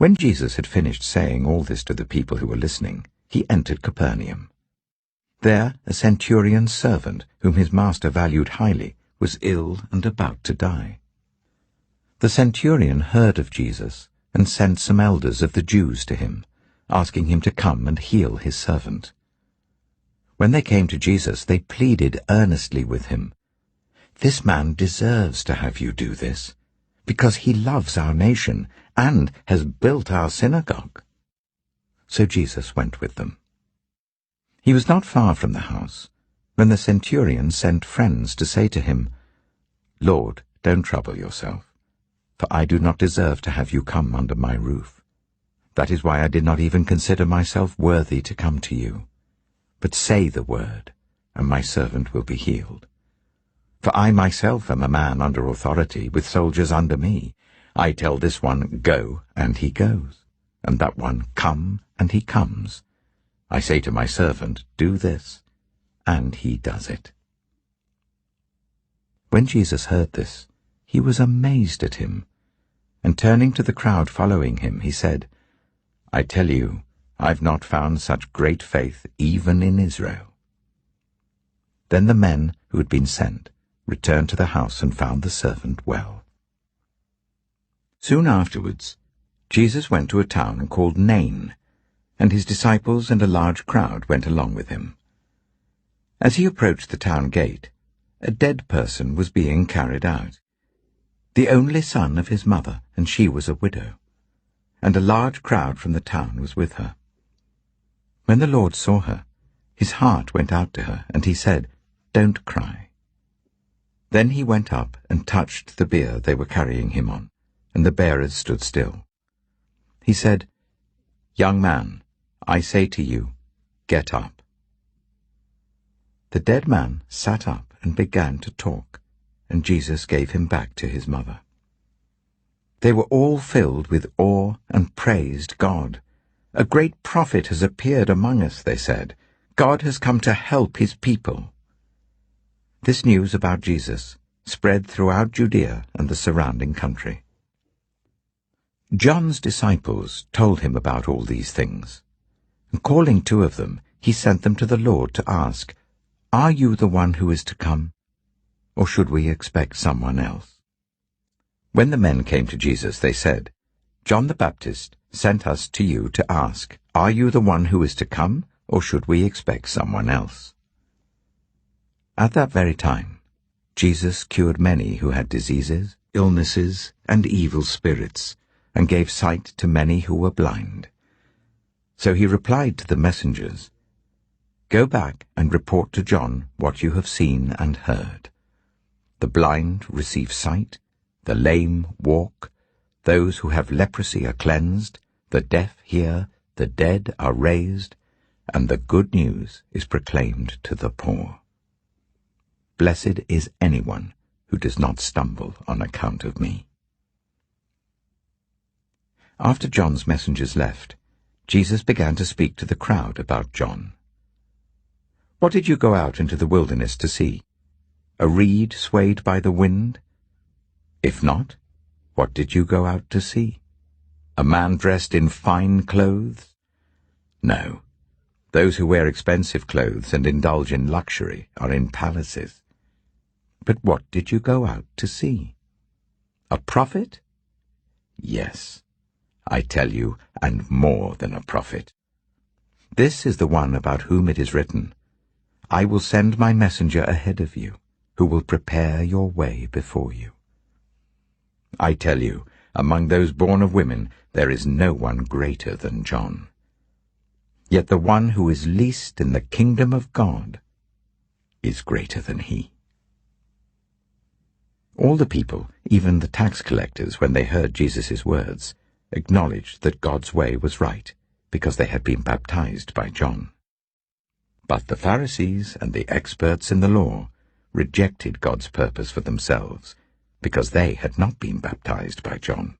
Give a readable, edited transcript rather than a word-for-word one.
When Jesus had finished saying all this to the people who were listening, he entered Capernaum. There a centurion's servant, whom his master valued highly, was ill and about to die. The centurion heard of Jesus and sent some elders of the Jews to him, asking him to come and heal his servant. When they came to Jesus, they pleaded earnestly with him, "This man deserves to have you do this, because he loves our nation and has built our synagogue." So Jesus went with them. He was not far from the house, when the centurion sent friends to say to him, "Lord, don't trouble yourself, for I do not deserve to have you come under my roof. That is why I did not even consider myself worthy to come to you. But say the word, and my servant will be healed. For I myself am a man under authority, with soldiers under me. I tell this one, 'Go,' and he goes, and that one, 'Come,' and he comes. I say to my servant, 'Do this,' and he does it." When Jesus heard this, he was amazed at him, and turning to the crowd following him, he said, "I tell you, I've not found such great faith even in Israel." Then the men who had been sent returned to the house and found the servant well. Soon afterwards, Jesus went to a town called Nain, and his disciples and a large crowd went along with him. As he approached the town gate, a dead person was being carried out, the only son of his mother, and she was a widow, and a large crowd from the town was with her. When the Lord saw her, his heart went out to her, and he said, "Don't cry." Then he went up and touched the bier they were carrying him on, and the bearers stood still. He said, "Young man, I say to you, get up." The dead man sat up and began to talk, and Jesus gave him back to his mother. They were all filled with awe and praised God. "A great prophet has appeared among us," they said. "God has come to help his people." This news about Jesus spread throughout Judea and the surrounding country. John's disciples told him about all these things, and calling 2 of them, he sent them to the Lord to ask, "Are you the one who is to come, or should we expect someone else?" When the men came to Jesus, they said, "John the Baptist sent us to you to ask, 'Are you the one who is to come, or should we expect someone else?'" At that very time, Jesus cured many who had diseases, illnesses, and evil spirits, and gave sight to many who were blind. So he replied to the messengers, "Go back and report to John what you have seen and heard. The blind receive sight, the lame walk, those who have leprosy are cleansed, the deaf hear, the dead are raised, and the good news is proclaimed to the poor. Blessed is anyone who does not stumble on account of me." After John's messengers left, Jesus began to speak to the crowd about John. "What did you go out into the wilderness to see? A reed swayed by the wind? If not, what did you go out to see? A man dressed in fine clothes? No, those who wear expensive clothes and indulge in luxury are in palaces. But what did you go out to see? A prophet? Yes, I tell you, and more than a prophet. This is the one about whom it is written, 'I will send my messenger ahead of you, who will prepare your way before you.' I tell you, among those born of women there is no one greater than John. Yet the one who is least in the kingdom of God is greater than he." All the people, even the tax collectors, when they heard Jesus' words, acknowledged that God's way was right, because they had been baptized by John. But the Pharisees and the experts in the law rejected God's purpose for themselves, because they had not been baptized by John.